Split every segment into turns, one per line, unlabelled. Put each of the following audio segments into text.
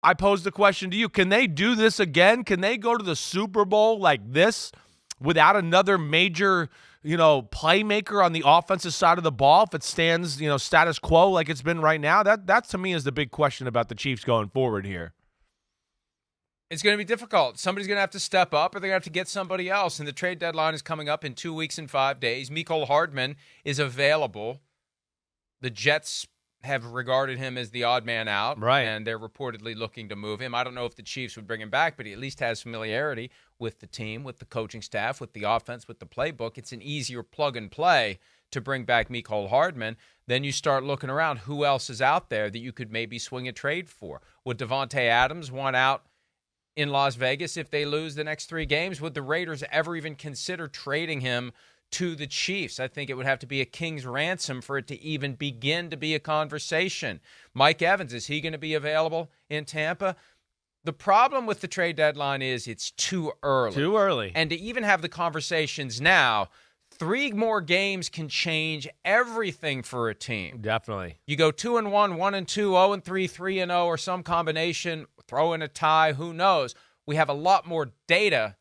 I pose the question to you, can they do this again? Can they go to the Super Bowl like this without another major, playmaker on the offensive side of the ball if it stands, status quo like it's been right now? That to me is the big question about the Chiefs going forward here.
It's going to be difficult. Somebody's going to have to step up, or they're going to have to get somebody else. And the trade deadline is coming up in 2 weeks and 5 days. Mecole Hardman is available. The Jets have regarded him as the odd man out,
right?
And they're reportedly looking to move him. I don't know if the Chiefs would bring him back, but he at least has familiarity with the team, with the coaching staff, with the offense, with the playbook. It's an easier plug and play to bring back Mecole Hardman. Then you start looking around. Who else is out there that you could maybe swing a trade for? Would Devontae Adams want out in Las Vegas if they lose the next 3 games? Would the Raiders ever even consider trading him to the Chiefs? I think it would have to be a king's ransom for it to even begin to be a conversation. Mike Evans, is he going to be available in Tampa? The problem with the trade deadline is it's too early.
Too early.
And to even have the conversations now, 3 more games can change everything for a team.
Definitely.
You go 2-1, 1-2, 0-3, 3-0, or some combination, throw in a tie, who knows? We have a lot more data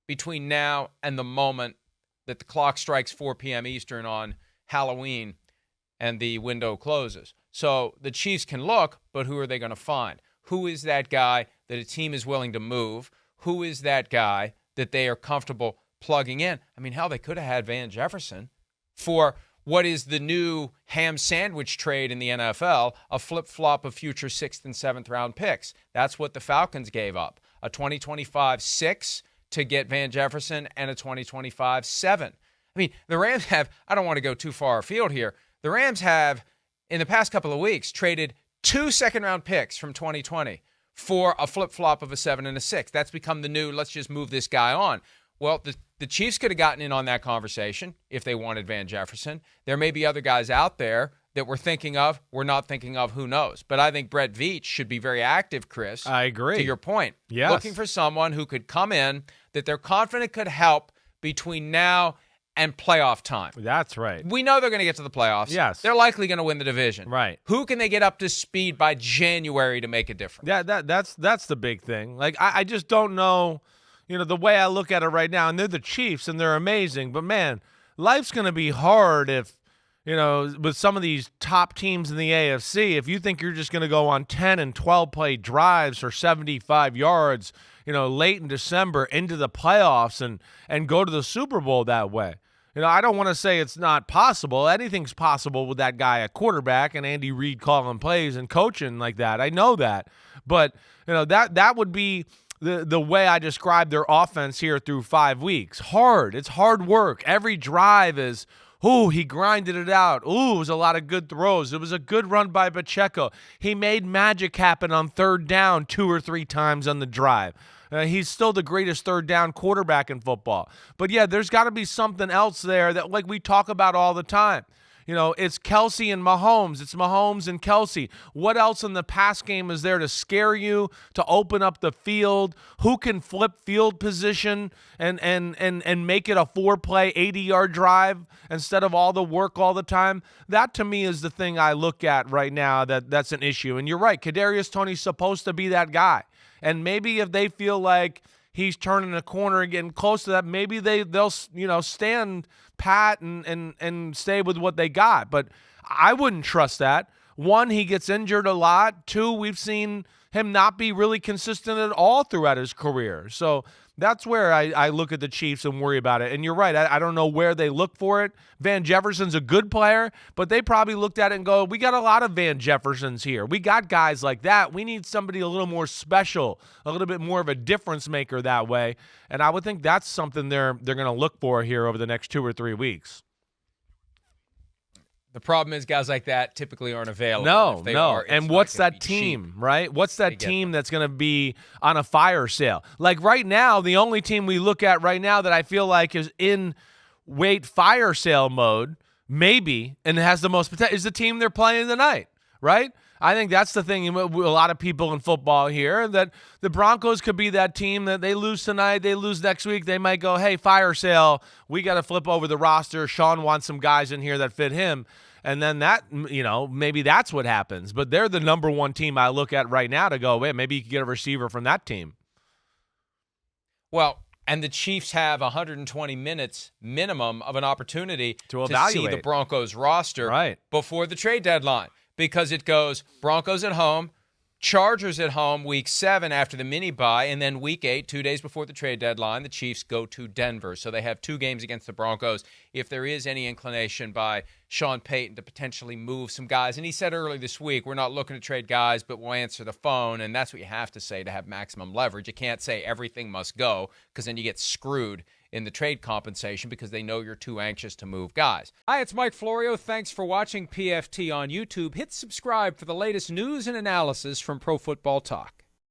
between now and the moment that the clock strikes 4 p.m. Eastern on Halloween and the window closes. So the Chiefs can look, but who are they going to find? Who is that guy that a team is willing to move? Who is that guy that they are comfortable plugging in? I mean, hell, they could have had Van Jefferson for what is the new ham sandwich trade in the NFL, a flip-flop of future 6th and 7th round picks. That's what the Falcons gave up, a 2025 6 to get Van Jefferson and a 2025 7. I mean, the Rams have, I don't want to go too far afield here, the Rams have, in the past couple of weeks, traded 2 second-round picks from 2020 for a flip-flop of a 7 and a 6. That's become the new, let's just move this guy on. Well, the Chiefs could have gotten in on that conversation if they wanted Van Jefferson. There may be other guys out there that we're thinking of, we're not thinking of, who knows. But I think Brett Veach should be very active, Chris.
I agree.
To your point.
Yes.
Looking for someone who could come in that they're confident could help between now and playoff time.
That's right.
We know they're going to get to the playoffs.
Yes.
They're likely going to win the division.
Right.
Who can they get up to speed by January to make a difference?
Yeah, that's the big thing. Like, I just don't know, the way I look at it right now, and they're the Chiefs, and they're amazing, but, man, life's going to be hard if, with some of these top teams in the AFC, if you think you're just going to go on 10 and 12 play drives for 75 yards, late in December into the playoffs and go to the Super Bowl that way. I don't want to say it's not possible. Anything's possible with that guy at quarterback and Andy Reid calling plays and coaching like that. I know that. But, that would be the way I describe their offense here through 5 weeks. Hard. It's hard work. Every drive is, he grinded it out. It was a lot of good throws. It was a good run by Pacheco. He made magic happen on 3rd down 2 or 3 times on the drive. He's still the greatest 3rd down quarterback in football. But, yeah, there's got to be something else there that, like we talk about all the time. It's Kelsey and Mahomes. It's Mahomes and Kelsey. What else in the pass game is there to scare you, to open up the field? Who can flip field position and make it a 4-play, 80-yard drive instead of all the work all the time? That, to me, is the thing I look at right now that's an issue. And you're right, Kadarius Toney's supposed to be that guy. And maybe if they feel like he's turning a corner and getting close to that, maybe they'll stand pat and stay with what they got. But I wouldn't trust that. 1, he gets injured a lot. 2, we've seen him not be really consistent at all throughout his career. So that's where I look at the Chiefs and worry about it. And you're right. I don't know where they look for it. Van Jefferson's a good player, but they probably looked at it and go, we got a lot of Van Jeffersons here. We got guys like that. We need somebody a little more special, a little bit more of a difference maker that way. And I would think that's something they're going to look for here over the next 2 or 3 weeks.
The problem is guys like that typically aren't available.
No. And what's that team, right? What's that team that's going to be on a fire sale? Like right now, the only team we look at right now that I feel like is in fire sale mode, maybe, and has the most potential, is the team they're playing tonight, right? I think that's the thing. A lot of people in football here, that the Broncos could be that team that they lose tonight, they lose next week. They might go, hey, fire sale, we got to flip over the roster. Sean wants some guys in here that fit him. And then that, maybe that's what happens. But they're the number one team I look at right now to go, wait, maybe you could get a receiver from that team.
Well, and the Chiefs have 120 minutes minimum of an opportunity
to
see the Broncos roster before the trade deadline, because it goes Broncos at home, Chargers at home week 7 after the mini bye, and then week 8, 2 days before the trade deadline, the Chiefs go to Denver. So they have 2 games against the Broncos. If there is any inclination by Sean Payton to potentially move some guys, and he said earlier this week, we're not looking to trade guys, but we'll answer the phone, and that's what you have to say to have maximum leverage. You can't say everything must go, because then you get screwed in the trade compensation because they know you're too anxious to move guys. Hi, it's Mike Florio. Thanks for watching PFT on YouTube. Hit subscribe for the latest news and analysis from Pro Football Talk.